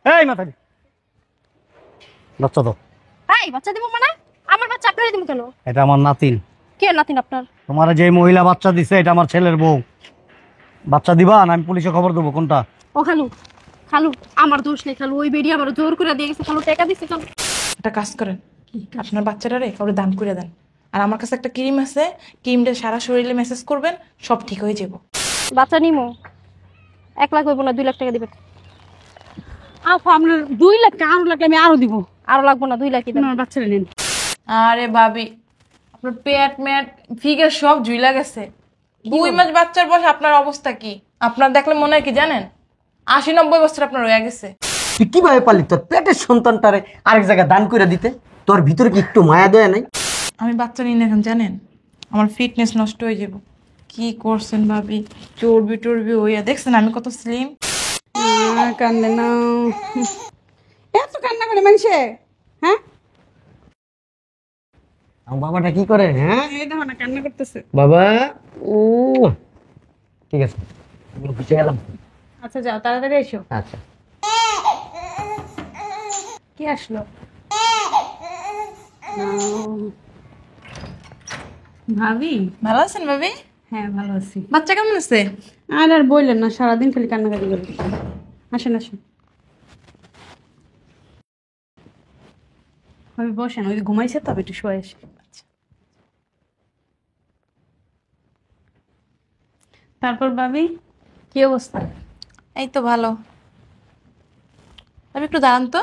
এই মাথা বাচ্চা দাও। এই বাচ্চা দিব মানে? আমার বাচ্চা আপনারে দিব কেন? এটা আমার নাতিন। কে নাতিন আপনার? তোমার যে মহিলা বাচ্চা দিছে এটা আমার ছেলের বউ। বাচ্চা দিবা না আমি পুলিশে খবর দেবো? কোনটা? ও খালু, খালু আমার দোষ নেই খালু, ওই বেডি আমার জোর করে দিয়ে গেছে খালু, টাকা দিছে খালু। একটা কাজ করেন, আপনার বাচ্চাটারে কাউরে দান করে দেন। আর আমার কাছে একটা ক্রিম আছে, ক্রিমটা সারা শরীরে মেসেজ করবেন, সব ঠিক হয়ে যাব। বাচ্চা নিমো 1 লাখ হইব না 2 লাখ টাকা দিবেন। আপু আপনার 2 লাখ টাকা আরো লাগলে আমি আরো দিব। আরো লাগবো না 2 লাখই দেন। আমার বাচ্চারা নেন। আরে ভাবি, আপনার পেট ম্যাট ফিগার সব ঝুইলা গেছে। 2 মাস বাচ্চার বয়স, আপনার অবস্থা কি? আপনার দেখলে মনে হয় কি জানেন, 80-90 বছর আপনার হয়ে গেছে। তুই কিভাবে পারলি তোর পেটের সন্তানটারে আরেক জায়গায় দান করে দিতে? তোর ভিতরে কি একটু মায়া দয়া নাই? আমি বাচ্চা নিয়ে এখন জানেন আমার ফিটনেস নষ্ট হয়ে যাব। কি করছেন ভাবি, চর্বি টর্বি হইয়া দেখছেন আমি কত স্লিম। কান্দে না, এত কান্না করে মানুষে। হ্যাঁ আমার বাবাটা কি করে? হ্যাঁ এই দেখো না কান্না করতেছে। বাবা, ও ঠিক আছে, আমি বুঝে গেলাম। আচ্ছা যাও তাড়াতাড়ি এসো। আচ্ছা কি আসলো? ভাবি? ভালো আছেন ভাবি? হ্যাঁ ভালো আছি। বাচ্চা কেমন আছে? আর বললেন না, সারাদিন খালি কান্নাকাটি করে। আসেন আসেন ভাবি, বসেন। ওই ঘুমাইছে তবে একটু শুয়ে আসি। তারপর ভাবি কি অবস্থা? এই তো ভালো। ভাবি একটু দাঁড়ান তো,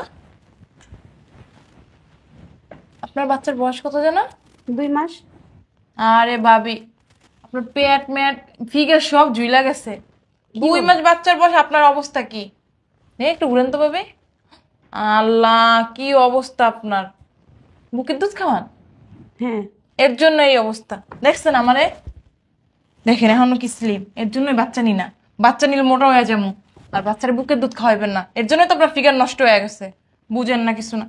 আপনার বাচ্চার বয়স কত যেন? 2 মাস। আরে ভাবি, আপনার পেট ম্যাট ফিগার সব ঝুইলা গেছে। 2 মাস বাচ্চার বয়স, আপনার অবস্থা কি? একটু ঘুরেন তো ভাবি। আল্লাহ, কি অবস্থা আপনার! বুকের দুধ খাওয়ান? হ্যাঁ এর জন্য এই অবস্থা দেখছেন আমারে। দেখেন এখনো কি স্লিম, এর জন্যই বাচ্চা নি না। বাচ্চা নিলে মোটা হয়ে যাবো, আর বাচ্চার বুকের দুধ খাওয়াইবেন না, এর জন্যই তো আপনার ফিগার নষ্ট হয়ে গেছে। বুঝেন না কিছু না।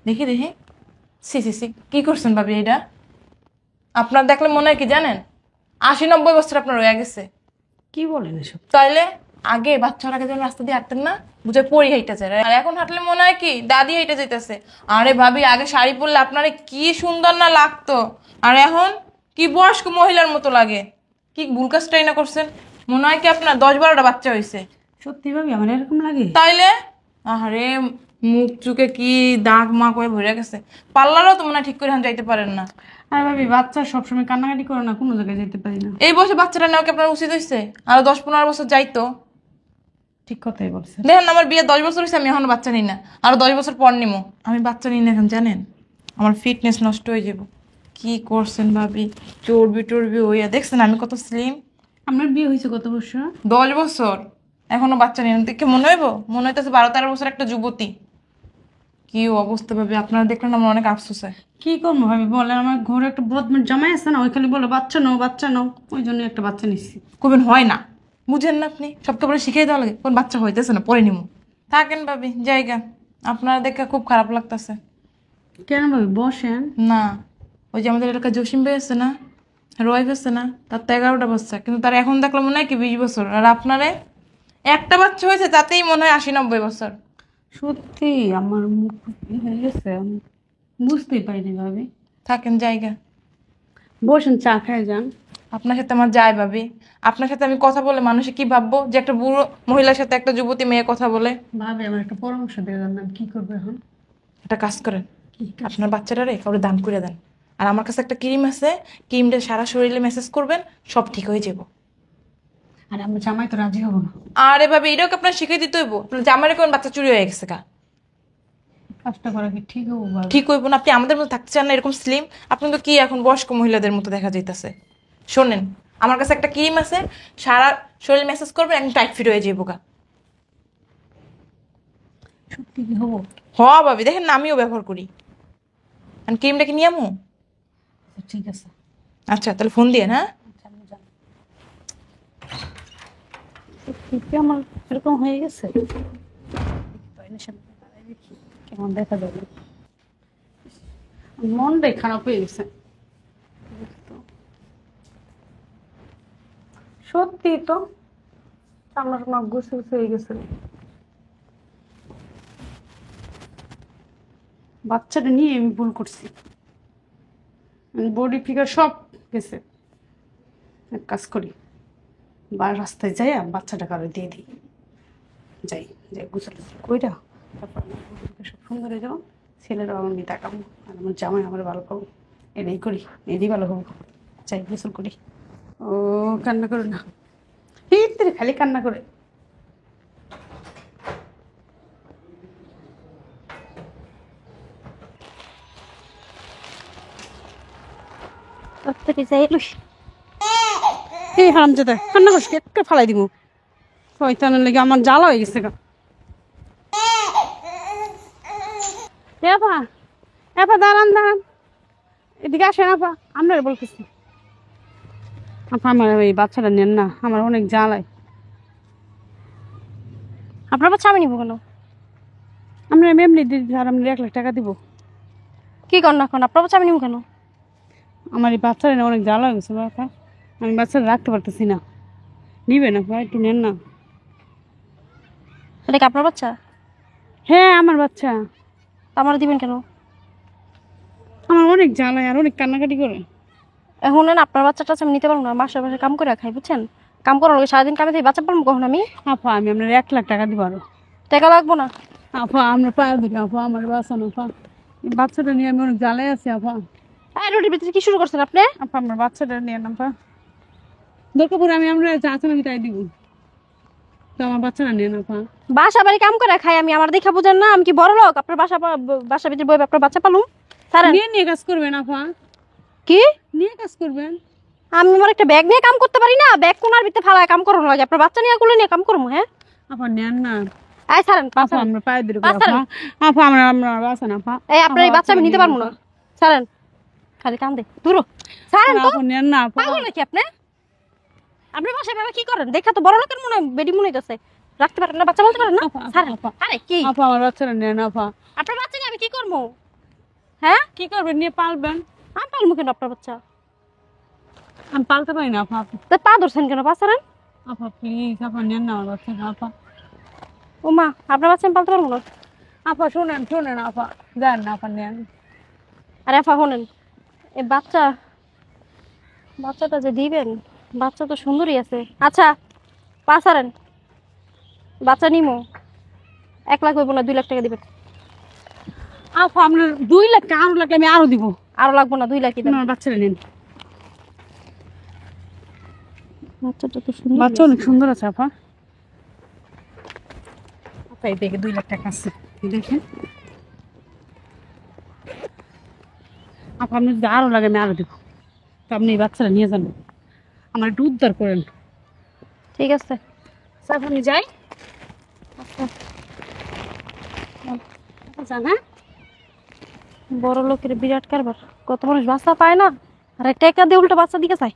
দেখি দেখি, সি সি সি, কি করছেন ভাবি এটা? আপনার দেখলে মনে হয় কি জানেন, 80-90 বছর আপনার হয়ে গেছে। কি বলেন এসব? তাইলে আগে বাচ্চার আগে যখন রাস্তা দিয়ে হাঁটতেন না, বুঝে পরি হাইটা যায়, আর এখন হাঁটলে মনে হয় কি দাদি হাইটা যাইতেছে। আরে ভাবি, আগে শাড়ি পরলে আপনারে কি সুন্দর না লাগতো, আর এখন কি বয়স্ক মহিলার মতো লাগে। কি ভুল কাজটাই না করছেন, মনে হয় কি আপনার 10-12টা বাচ্চা হয়েছে। সত্যি ভাবি আমার এরকম লাগে? তাইলে আরে মুখ চুকে কি দাগ মাগ হয়ে ভরে গেছে। পার্লারও তো মনে হয় ঠিক করে এখন যাইতে পারেন না। আর ভাবি বাচ্চা সবসময় কান্নাকাটি করে না, কোনো জায়গায় যেতে পারি না। এই বয়সে বাচ্চাটা নেওয়া কি আপনার উচিত হয়েছে? আরো 10-15 বছর যাইতো। ঠিক কথাই বলছেন। দেখেন আমার বিয়ে 10 বছর হয়েছে, আমি এখনো বাচ্চা নিই না, আরো 10 বছর পর নিমো। আমি বাচ্চা নিই না এখন জানেন, আমার ফিটনেস নষ্ট হয়ে যাব। কি করছেন ভাবি, চর্বি টর্বি হইয়া দেখছেন আমি কত স্লিম। আপনার বিয়ে হয়েছে কত বছর? 10 বছর এখনো বাচ্চা নিই না, দেখে মনে হইব মনে হইতেছে 12-13 বছর একটা যুবতী। কি অবস্থা ভাবি, আপনারা দেখলেন আমার অনেক আফসোস হয়। কি করবো ভাবি বলেন, আমার ঘরে একটা বদমাস জামাই আছে না, ওই খালি বলে বাচ্চা নাও বাচ্চা নাও, ওই জন্য একটা বাচ্চা নিচ্ছি। কবেন হয় না, বুঝেন না আপনি, সবকে বলে শিখিয়ে দেওয়া লাগে, কোন বাচ্চা হইতেছে না পরে নিমো। থাকেন ভাবি জায়গা, আপনারা দেখে খুব খারাপ লাগতেছে। কেন ভাবি বসেন। না, ওই যে আমাদের এলাকায় জসিম ভাই আছে না, রয় আছে না, তার তো 11টা বাচ্চা, কিন্তু তার এখন দেখলাম মনে হয় কি 20 বছর, আর আপনারে একটা বাচ্চা হয়েছে তাতেই মনে হয় 80-90 বছর। সত্যি আমার মুখ হয়ে গেছে, আমি বুঝতেই পারিনি ভাবি। থাকেন জায়গা, বসেন চা খায় যান। আপনার সাথে আমার যায় ভাবি, আপনার সাথে আমি কথা বলে মানুষে কি ভাববো যে একটা বুড়ো মহিলার সাথে একটা যুবতী মেয়ে কথা বলে। ভাবি আমার একটা পরামর্শ দিয়ে দেন না, কি করবো এখন? একটা কাজ করেন, কি কাজ? আপনার বাচ্চাটারে কাউরে দান করে দেন। আর আমার কাছে একটা ক্রিম আছে, ক্রিমটা সারা শরীরে মেসেজ করবেন, সব ঠিক হয়ে যাব। আর আমরা জামাই তো রাজি হবো না। আরে ভাবি, এটাও কি আপনার শিখিয়ে দিতে হইব? জামারে কোন বাচ্চা চুরি হয়ে গেছে কা? কাজটা করা কি ঠিক হবো ভাবি? ঠিক হইব না? আপনি আমাদের মতো থাকতে চান না এরকম স্লিম? আপনি তো কি এখন বয়স্ক মহিলাদের মতো দেখা যাইতেছে। শোনেন, আমার কাছে একটা ক্রিম আছে, সারা শরীর মেসেজ করবেন, একদম টাইট ফিট হয়ে যাবো গা। সত্যি কি হবো? হ ভাবি, দেখেন না আমিও ব্যবহার করি। আর ক্রিমটা কি নিয়ে আমু? আচ্ছা, ঠিক আছে। আচ্ছা তাহলে ফোন দিয়ে, হ্যাঁ? আচ্ছা, আমি যান। সত্যি কি আমার এরকম হয়ে গেছে? আয়নার সামনে দাঁড়ায় দেখি কেমন দেখা যাবে। মনটাই খারাপ হয়ে গেছে। সত্যি তো আমার গুছে গুছে হয়ে গেছে। বাচ্চাটা নিয়ে আমি ভুল করছি, বডি ফিগার সব গেছে। এক কাজ করি, বা রাস্তায় যাই বাচ্চাটা কারো দিয়ে দিই, যাই যাই গুছাল কইরা তারপর আমার body figure সব সুন্দর হয়ে যাবো, ছেলেরাও আমার মেয়ে তাকাবো, আর আমার জামাই আমার ভালো পাবো। এটাই করি, এটাই ভালো হবো। যাই গোসল করি। ও কান্না করো না, হিতে খালি কান্না করে। তাড়াতাড়ি যাই লুস। এই হারামজাদা কান্না করছি, একটা ফালাই দিব। শয়তানের লেগে আমার জ্বালা হয়ে গেছে গা। আপা আপা দাঁড়ান দাঁড়ান, এদিকে আসেন আপা, আপনারা বলতেছি। আপা আমার এই বাচ্চাটা নেন না, আমার অনেক জ্বালায়। আপনার বাচ্চা আমি নিবো কেন? আমরা এমনি দিদি, আর আমরা 1 লাখ টাকা দিব। কি কর না এখন, আপনার বাচ্চা আমি নিবো কেন? আমার এই বাচ্চাটা না অনেক জ্বালা হয়েছে বাবা, আমি বাচ্চাটা রাখতে পারতেছি না। নিবেন আপা, একটু নেন না। এটা কি আপনার বাচ্চা? হ্যাঁ আমার বাচ্চা। তা আমার দিবেন কেন? আমার অনেক জ্বালায় আর অনেক কান্নাকাটি করে। এখন না আপনার বাচ্চাটা আমি নিতে পারবো না, বাসায় বাসায় কাম করে খাই, বুঝছেন? কাম করার লগে সারাদিন কামে থেকে বাচ্চা পালবো কখন আমি? আপা আমি আপনার 1 লাখ টাকা দিব আরো। টাকা লাগবো না। আপা আমরা পায়ে ধরি আপা, আমার বাঁচানো আপা, এই বাচ্চাটা নিয়ে আমি অনেক জ্বালায় আছি আপা। এই রুটির ভিতরে কি শুরু করছেন আপনি? আপা আমার বাচ্চাটা নিয়ে না আপা, দরকার পড়ে আমি আমরা চাচা আমি তাই দিব, তো আমার বাচ্চাটা নিয়ে না আপা। বাসা বাড়ি কাম করে খাই আমি, আমার দেখা বুঝেন না? আমি কি বড় লোক? আপনার বাসা ভিতরে বই আপনার বাচ্চা পালুম? সারেন। নিয়ে নিয়ে কাজ করবেন আপা, কি নিয়ে কাজ করবেন। আমি আমার একটা ব্যাগ নিয়ে কাম করতে পারি না? ব্যাগ কোনার ভিতরে ফালায় কাম করুন লাগে, আপনার বাচ্চা নিয়ে গুলো নিয়ে কাম করবো? হ্যাঁ আপা নেন না এই সারেন। আপা, আমরা পায়ে ধরি আপা। আপা আমরা আমরা বাঁচান আপা। এই আপনার এই বাচ্চা আমি নিতে পারবো না, সারেন। খালি কাম দে দূর সারেন তো। আপা নেন না আপা। পাগল নাকি আপনি? আপনি বাসায় বাবা কি করেন? দেখা তো বড় লোকের মনে হয়, বেডি মনে হইতেছে। রাখতে পারেন না, বাচ্চা বলতে পারেন না? আপা, আপা, সারেন। আপা। আরে কি আপা আমার বাচ্চাটা নেন আপা। আপনার বাচ্চা নিয়ে আমি কি করবো? হ্যাঁ কি করবেন? নিয়ে পালবেন। আমি পালবো কেন আপনার বাচ্চা? আমি পালতে পারি না আপা। তা পা ধরছেন কেন? পা সারেন। আপা প্লিজ আপা নেন না আমার বাচ্চাটা আপা। ও মা, আপনার বাচ্চা আমি পালতে পারবো না। আপা শোনেন শোনেন আপা, দেন না আপা নেন। আরে আফা শোনেন, এই বাচ্চাটা যে দিবেন, বাচ্চা তো সুন্দরই আছে। আচ্ছা পা সারেন, বাচ্চা নিমো। 1 লাখ হইব না, 2 লাখ টাকা দিবেন। আপা আপনার 2 লাখ টাকা, আরো লাগলে আমি আরো দিব। আরো লাগবো না, 2 লাখই দেন। আমার বাচ্চাটা নেন। বাচ্চাটা তো সুন্দর। বাচ্চা অনেক সুন্দর আছে আপা। আপা এই দেখে 2 লাখ টাকা আছে, দেখেন আপা। আপনি যদি আরো লাগে আমি আরো দিব, তো আপনি এই বাচ্চাটা নিয়ে যান, আমার একটু উদ্ধার করেন। ঠিক আছে স্যার আমি যাই। আচ্ছা, যান হ্যাঁ। বড় লোকের বিরাট কারবার, কত মানুষ বাচ্চা পায় না, আর টাকা দিয়ে উল্টো বাচ্চা দিকে চায়।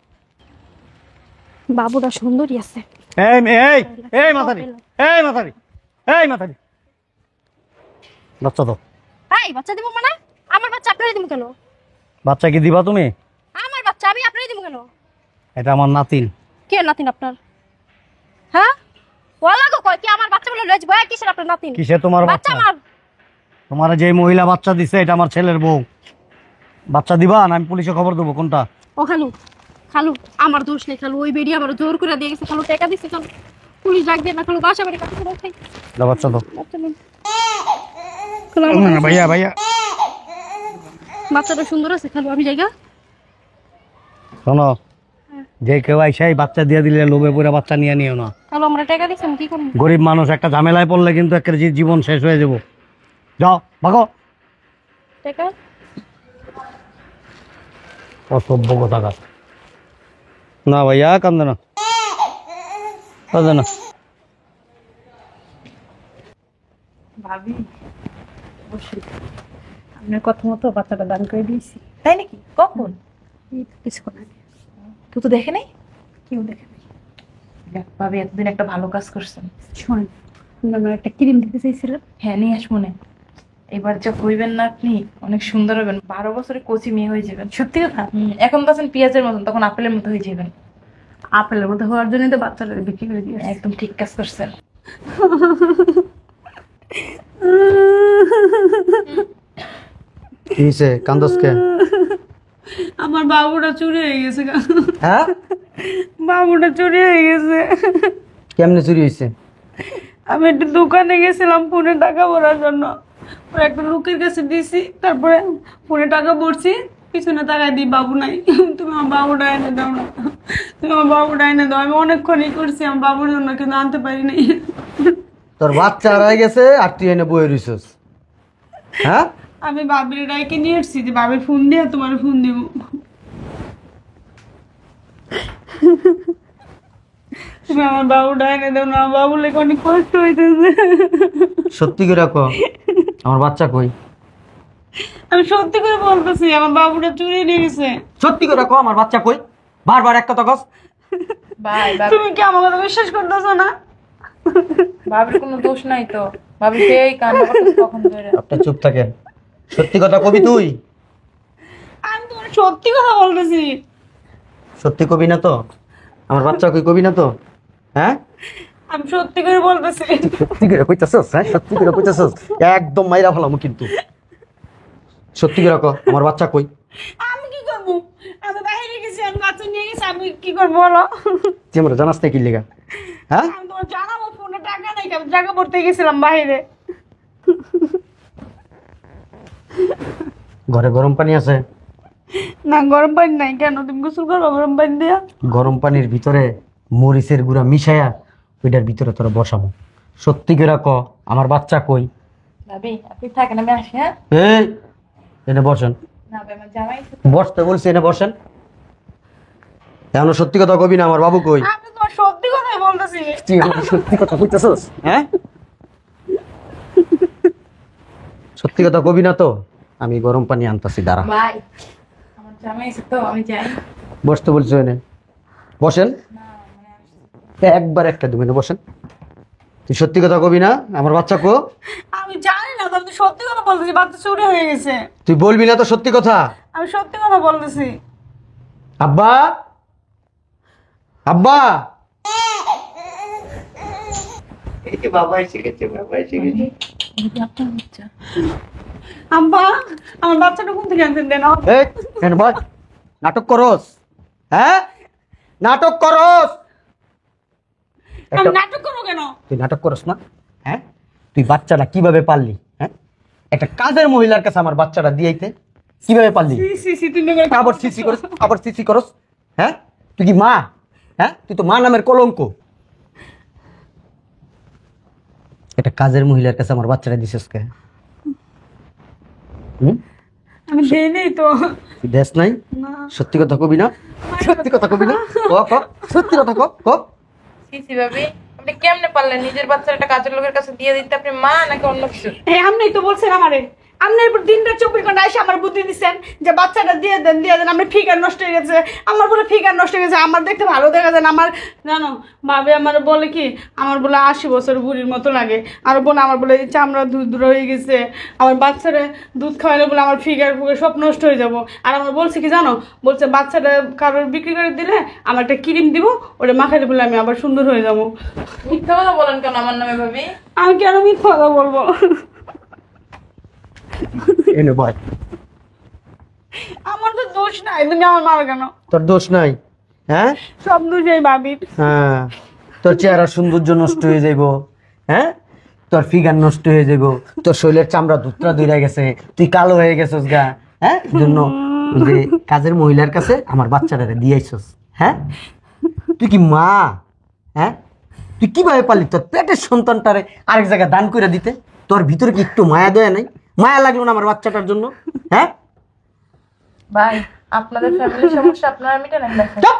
বাবুটা সুন্দরই আছে। এই এই এই মাথারি, এই মাথারি, এই মাথারি, বাচ্চা তো। এই বাচ্চা দিব মানে? আমার বাচ্চা আপনারই দিব কেন? বাচ্চা কি দিবা তুমি? আমার বাচ্চা আমি আপনারই দিব কেন? এটা আমার নাতিন। কে নাতিন আপনার? হ্যাঁ ওলা গো, কয় কি আমার বাচ্চা বলে লয়ে যাবো? কিসের আপনার নাতিন? কিসে তোমার বাচ্চা বাচ্চা? আমার। তোমার যে মহিলা বাচ্চা দিছে এটা আমার ছেলের বউ। বাচ্চা দিবা না আমি পুলিশে খবর দেবো? কোনটা? ও খালু, খালু আমার দোষ নেই খালু, ওই বেডি আমার জোর করে দিয়ে গেছে খালু, টাকা দিচ্ছে খালু, পুলিশ ডাক দিয়ে না খালু, বাসা বাড়ি কাছে খাই। দাও বাচ্চা দাও। বাচ্চা নিন খালু, আমার ভাইয়া ভাইয়া বাচ্চাটা সুন্দর আছে খালু, আমি জায়গা। শোনো, যে কেউ আইসাই বাচ্চা দিয়ে দিলে লোভে পড়ে বাচ্চা নিয়ে নিও না। খালু আমরা টাকা দিচ্ছি, আমি কি করবো? গরিব মানুষ একটা ঝামেলায় পড়লে কিন্তু একটা জীবন শেষ হয়ে যাব। যাও ভাগো। টাকা অসভ্য কোথাকার। না ভাইয়া কান্দে না, কান্দে না। ভাবি বসে, আপনার কথা মতো বাচ্চাটা দান করে দিয়েছি। তাই নাকি? কখন? এই তো কিছুক্ষণ আগে। কেউ তো দেখে নাই? কেউ দেখে নাই। যাক, ভাবি এতদিন একটা ভালো কাজ করছেন। শোনেন, আপনার একটা ক্রিম দিতে চাইছিলেন। হ্যাঁ নিয়ে আস মনে। এবার যা হইবেন না আপনি, অনেক সুন্দর হবেন, 12 বছরে কচি মেয়ে হয়ে যাবেন। সত্যি কথা? এখন তো আছেন পেঁয়াজের মতন, তখন আপেলের মতো হয়ে যাবেন। আপেলের মতো হওয়ার জন্যই তো বাচ্চাটা বিক্রি করে দিয়েছে। একদম ঠিক কাজ করছেন। কি হয়েছে কান্দসকে? আমার বাবুটা চুরি হয়ে গেছে গা। হ্যাঁ, বাবুটা চুরি হয়ে গেছে। কেমনে চুরি হয়েছে? আমি একটা দোকানে গেছিলাম ফোনে টাকা ভরার জন্য, পরে একটা লোকের কাছে দিয়েছি, তারপরে ফোনে টাকা ভরছি, পিছনে টাকা দিই বাবু নাই। তুমি আমার বাবুটা এনে দাও না, তুমি আমার বাবুটা এনে দাও। আমি অনেকক্ষণই করছি আমার বাবুর জন্য, কিন্তু আনতে পারি নাই। তোর বাচ্চা হারাই গেছে আর তুই এনে বয়ে রইছস? হ্যাঁ, আমি বাবির রায়কে নিয়ে এসছি যে বাবির ফোন দিয়ে তোমার ফোন দিব। তুমি আমার বাবুটা এনে দাও না, আমার বাবুর লেগে অনেক কষ্ট হইতেছে। সত্যি করে কো, আমার বাচ্চা কই? আমি সত্যি করে বলতেছি, আমার বাবুটা চুরি নিয়ে গেছে। সত্যি করে কো, আমার বাচ্চা কই? বারবার এক কথা কস। ভাই ভাবি, তুমি কি আমার কথা বিশ্বাস করতেছো না? ভাবির কোনো দোষ নাই তো। ভাবি সেই কান্না করতেছে কখন ধরে। আপনি চুপ থাকেন। সত্যি কথা কবি তুই? আমি তোমার সত্যি কথা বলতেছি। সত্যি কবি না তো? আমার বাচ্চা কই কবি না তো? হ্যাঁ, আমি সত্যি করে বলতেছি। সত্যি করে কইতাছস? হ্যাঁ, সত্যি করে কইতাছস? একদম মাইরা ফেলামু কিন্তু। সত্যি করে কো, আমার বাচ্চা কই? আমি কি করবো? আমি বাইরে গেছি, আমি বাচ্চা নিয়ে গেছি, আমি কি করবো বলো? তুই আমার জানাস না কি লিগা? হ্যাঁ, আমি তোমার জানাবো, ফোনে টাকা নাই, আমি টাকা পড়তে গেছিলাম বাইরে। ঘরে গরম পানি আছে? না, গরম পানি নাই। কেন, তুমি গোসল করবো গরম পানি দিয়া? গরম পানির ভিতরে মরিচের গুঁড়া মিশায়া ওইটার ভিতরে তোরা বসাবো। সত্যি করে ক, আমার বাচ্চা কই? ভাবি আপনি থাকেন, আমি আসি। হ্যাঁ এই, এনে বসেন। না ভাই, আমার জামাই বসতে বলছি, এনে বসেন। এখনো সত্যি কথা কবি না, আমার বাবু কই? আমি তোমার সত্যি কথাই বলতেছি। তুই আমার সত্যি কথা কইতেছস? হ্যাঁ, সত্যি কথা কবি না তো? আমি গরম পানি আনতাছি, দাঁড়া। ভাই, আমার জামাই এসে তো আমি যাই। বসতে বলছো, এনে বসেন। একবার একটা দেবেন, বসেন। তুই সত্যি কথা কবি না, আমার বাচ্চা কো? আমি জানি না, তুমি সত্যি কথা বলতেছি, বাচ্চা চুরি হয়ে গেছে। তুই বলবি না তো সত্যি কথা? আমি সত্যি কথা বলতেছি। আব্বা, আব্বা। এই যে বাবা এসে গেছে, বাবা এসে গেছে। এটা আপনার বাচ্চা? আব্বা, আমার বাচ্চাটা কোন থেকে আনতেন দেন? এই, এনে বল। নাটক করস? হ্যাঁ, নাটক করস? আমি নাটক করবো কেন? তুই নাটক করস না? হ্যাঁ, তুই বাচ্চাটা কিভাবে পারলি? হ্যাঁ, একটা কাজের মহিলার কাছে আমার বাচ্চাটা দিয়েইতে কিভাবে পারলি? সি সি সি, তুমি করে আবার সিসি করস, আবার সিসি করস। হ্যাঁ, তুই কি মা? হ্যাঁ, তুই তো মা নামের কলঙ্ক। একটা কাজের মহিলার কাছে আমার বাচ্চাটা দিছিস কে? আমি দেই নাই তো। তুই দেশ নাই? না। সত্যি কথা কবি না? সত্যি কথা কবি না? ক ক, সত্যি কথা ক ক। সিসি ভাবি, আপনি কেমনে পারলেন নিজের বাচ্চার একটা কাজের লোকের কাছে দিয়ে দিতে? আপনি মা নাকি অন্য কিছু? এই আমরাই তো বলছেন আমারে, আপনার উপর দিনটা 24 ঘন্টা এসে আমার বুদ্ধি দিচ্ছেন যে বাচ্চাটা দিয়ে দেন দিয়ে দেন। আমার ফিগার নষ্ট হয়ে গেছে, আমার বলে ফিগার নষ্ট হয়ে গেছে, আমার দেখতে ভালো দেখা যায় না। আমার জানো ভাবে আমার বলে কি, আমার বলে 80 বছর বুড়ির মতো লাগে। আর বোন আমার বলে চামড়া ধুধুর হয়ে গেছে, আমার বাচ্চারা দুধ খাওয়ালে বলে আমার ফিগার ফুগার সব নষ্ট হয়ে যাব। আর আমার বলছে কি জানো, বলছে বাচ্চাটা কারোর বিক্রি করে দিলে আমার একটা ক্রিম দিব, ওটা মাখালে বলে আমি আবার সুন্দর হয়ে যাব। মিথ্যা কথা বলেন কেন আমার নামে ভাবি? আমি কেন মিথ্যা কথা বলবো? এনে বল। আমার তো দোষ নাই, তুমি আমার মারো কেন? তোর দোষ নাই? হ্যাঁ, সব দোষ এই ভাবির। হ্যাঁ, তোর চেহারা সৌন্দর্য নষ্ট হয়ে যাইব। হ্যাঁ, তোর ফিগার নষ্ট হয়ে যাইব, তোর শরীরের চামড়া ধুতরা ধুইরা গেছে, তুই কালো হয়ে গেছিস গা। হ্যাঁ, এই জন্য ওই যে কাজের মহিলার কাছে আমার বাচ্চাটা দিয়ে আইছস। হ্যাঁ, তুই কি মা? হ্যাঁ, তুই কিভাবে পারলি তোর পেটের সন্তানটারে আরেক জায়গায় দান করে দিতে? তোর ভিতরে কি একটু মায়া দয়া নাই? মায়া লাগলো না আমার বাচ্চাটার জন্য? হ্যাঁ, ভাই, আপনাদের ফ্যামিলির সমস্যা আপনারা মিটান দেখেন। চুপ!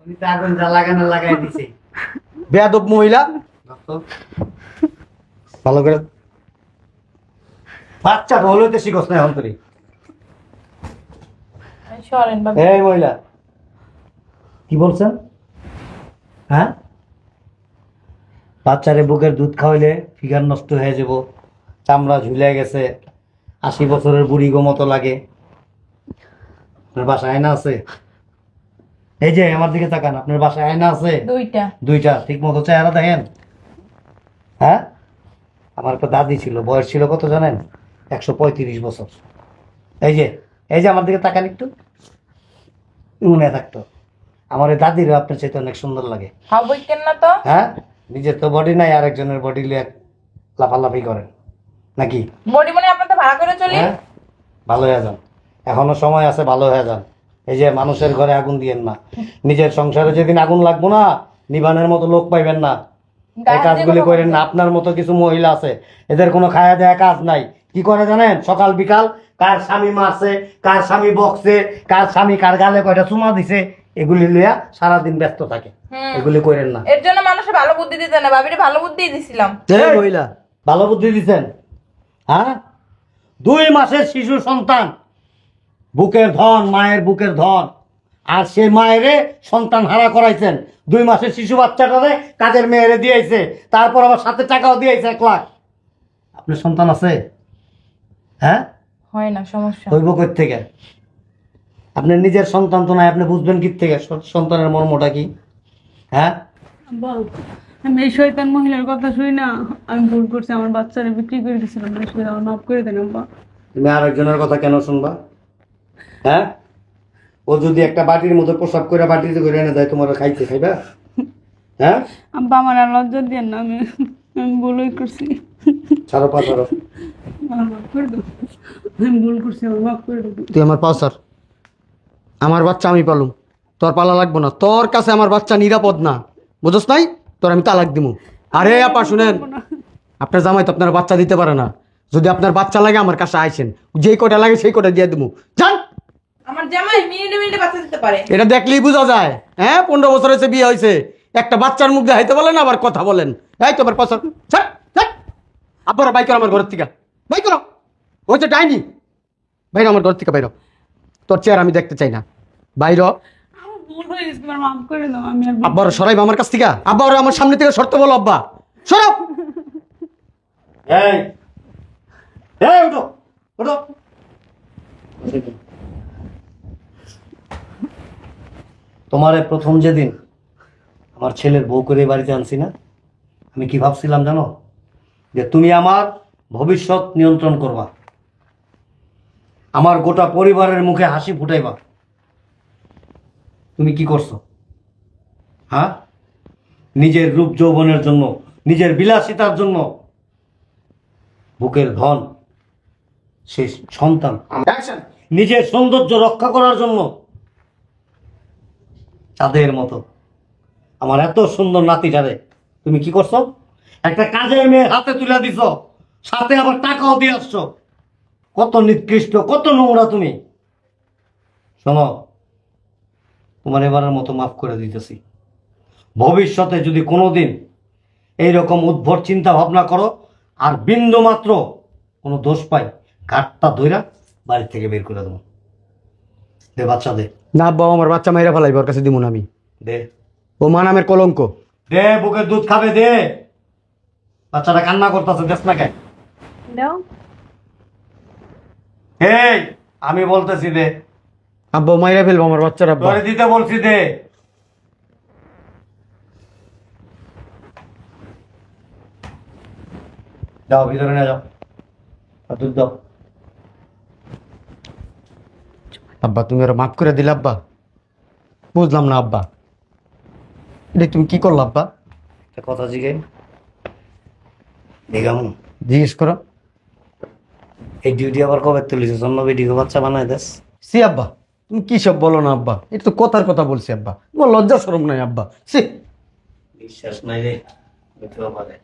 উনি তো আগুন যা লাগানো লাগাই দিছে। বেয়াদব মহিলা। ভালো করে বাচ্চা বলতে শিখস না এখন তুই। সরেন ভাবি। এই মহিলা কি বলছেন? হ্যাঁ, বাচ্চারে বুকের দুধ খাওয়াইলে ফিগার নষ্ট হয়ে যাব, চামড়া ঝুলে গেছে, 80 বছরের বুড়ি গো মতো লাগে। আপনার বাসায় আয়না আছে? এই যে আমার দিকে তাকান, আপনার বাসায় আয়না আছে? দুইটা। দুইটা। ঠিক মতো চেহারা দেখেন। হ্যাঁ, আমার একটা দাদি ছিল, বয়স ছিল কত জানেন? 135 বছর। এই যে আমার দিকে তাকান একটু, মনে থাকতো আমার এই দাদিরও আপনার চাইতে অনেক সুন্দর লাগে। হাও বই কেন না তো? হ্যাঁ, নিজের তো বডি নাই, আরেকজনের বডি লিয়ে লাফালাফি করেন নাকি? বডি মানে আপনার তো ভাড়া করে চলি। হ্যাঁ, ভালো হয়ে যান, এখনো সময় আছে, ভালো হয়ে যান। এই যে মানুষের ঘরে আগুন দিয়েন না, নিজের সংসারে যেদিন আগুন লাগবো না, নিবানের মতো লোক পাইবেন না। এই গাছ দিয়ে কাজগুলি কথা করেন না। আপনার মতো কিছু মহিলা আছে, এদের কোনো খায়া দেয়া কাজ নাই। কি করে জানেন? সকাল বিকাল কার স্বামী মারছে, কার স্বামী বকছে, কার স্বামী কার গালে কয়টা চুমা দিছে, এগুলি লইয়া সারাদিন ব্যস্ত থাকে। এগুলি করেন না। এর জন্য মানুষে ভালো বুদ্ধি দিতে না, ভাবিরে ভালো বুদ্ধি দিছিলাম। এই মহিলা, ভালো বুদ্ধি দিছেন? হ্যাঁ, 2 মাসের শিশু সন্তান, বুকের ধন, মায়ের বুকের ধন, আর সেই মায়েরে সন্তান হারা করাইছেন। 2 মাসের শিশু বাচ্চাটারে কাজের মেয়েরে দিয়েছে, তারপর আবার সাথে টাকাও দিয়েছে 1 লাখ। আপনার সন্তান আছে? হ্যাঁ, হয় না, সমস্যা। হইব কই থেকে? আপনার নিজের সন্তান তো নাই, আপনি বুঝবেন কি থেকে সন্তানের মর্মটা কি? হ্যাঁ, আব্বা, আমি এই শয়তান মহিলার কথা শুই না, আমি ভুল করছি, আমার বাচ্চারা বিক্রি করে দিয়েছিলাম, আমার মাফ করে দেন আব্বা। তুমি আরেকজনের কথা কেন শুনবা? হ্যাঁ, ও যদি একটা বাটির মধ্যে প্রসাব করে বাটিতে করে এনে দেয়, তোমার খাইতে খাইবা? হ্যাঁ, আব্বা আমার আর লজ্জা দিয়ে না, আমি আমি ভুলই করছি, ছাড়ো পা ছাড়ো। আমার মাফ করে দেবো, আমি ভুল করছি, আমার মাফ করে দেবো। তুই আমার পাও স্যার, আমার বাচ্চা আমি পালুম, তোর পালা লাগবো না। তোর কাছে আমার বাচ্চা নিরাপদ না, বুঝছ নাই? তোর আমি তালাক দিমু। আরে আপা শুনেন, আপনার জামাই তো আপনার বাচ্চা দিতে পারে না। যদি আপনার বাচ্চা লাগে আমার কাছে আইসেন, যেই কটা লাগে সেই কটা দিয়ে দিমু। জান, আমার জামাই মিনিটে মিনিটে বাচ্চা দিতে পারে। এটা দেখলেই বোঝা যায়। হ্যাঁ, 15 বছর হয়েছে বিয়ে হয়েছে, একটা বাচ্চার মুখ দেখাইতে বলেন আবার কথা বলেন। এই তোমার পছন্দ আব্বার বাই করো আমার ঘরের থেকে, বাই করো। ওই যে ডাইনি, বাইরে আমার ঘর থেকে বাইর। তোর চেয়ার আমি দেখতে চাই না, বাইর। আমার ভুল হয়ে গেছে, আমার মাফ করে দাও, আমি আর আব্বার সরাইব আমার কাছ থেকে। আব্বা ওরা আমার সামনে থেকে সরতে বলো। আব্বা সরাও। এই এই উঠো উঠো। তোমারে প্রথম যেদিন আমার ছেলের বউ করে বাড়িতে আনছি না, আমি কি ভাবছিলাম জানো? যে তুমি আমার ভবিষ্যৎ নিয়ন্ত্রণ করবা, আমার গোটা পরিবারের মুখে হাসি ফুটাইবা। তুমি কি করছো? হ্যাঁ, নিজের রূপ যৌবনের জন্য, নিজের বিলাসিতার জন্য, বুকের ধন, সেই সন্তান, নিজের সৌন্দর্য রক্ষা করার জন্য চাঁদের মতো আমার এত সুন্দর নাতিটারে তুমি কি করছো? একটা কাজের মেয়ে হাতে তুলে দিছ, সাথে আবার টাকাও দিয়ে আসছো। কত নিকৃষ্ট, কত নোংরা তুমি। শোনো, তোমার এবারের মতো মাফ করে দিতেছি। ভবিষ্যতে যদি কোনোদিন এইরকম উদ্ভট চিন্তা ভাবনা করো আর বিন্দু মাত্র কোনো দোষ পাই, ঘাটটা ধইরা বাড়ি থেকে বের করে দেবো। দে বাচ্চা দে। না আব্বা, আমার বাচ্চা মাইরা ফেলাইব, ওর কাছে দিব না আমি। দে ও মা নামের কলঙ্ক। দে, বুকের দুধ খাবে, দে। বাচ্চাটা কান্না করতেছে, দেখ না কেন? দাও। এই আমি বলতেছি দে। আব্বা মাইরা ফেলবো আমার বাচ্চার। আব্বা তোরে দিতে বলছি, দে। যাও ভিতরে নিয়ে যাও, আর দুধ দাও। আব্বা তুমি ওরা মাফ করে দিলে আব্বা? বুঝলাম না আব্বা, এটা তুমি কি করলো আব্বা? একটা কথা জিগে দেখামু, জিজ্ঞেস করো। এই ডিউটি আবার কবে তুলিস? জন্য ভিডিও বাচ্চা বানাই দেস। সি আব্বা, তুমি কি সব বলো না আব্বা? এটা তো কথার কথা বলছি আব্বা, তোমার লজ্জা শরম নাই আব্বা। সি বিশ্বাস নাই রে, হইতেও পারে।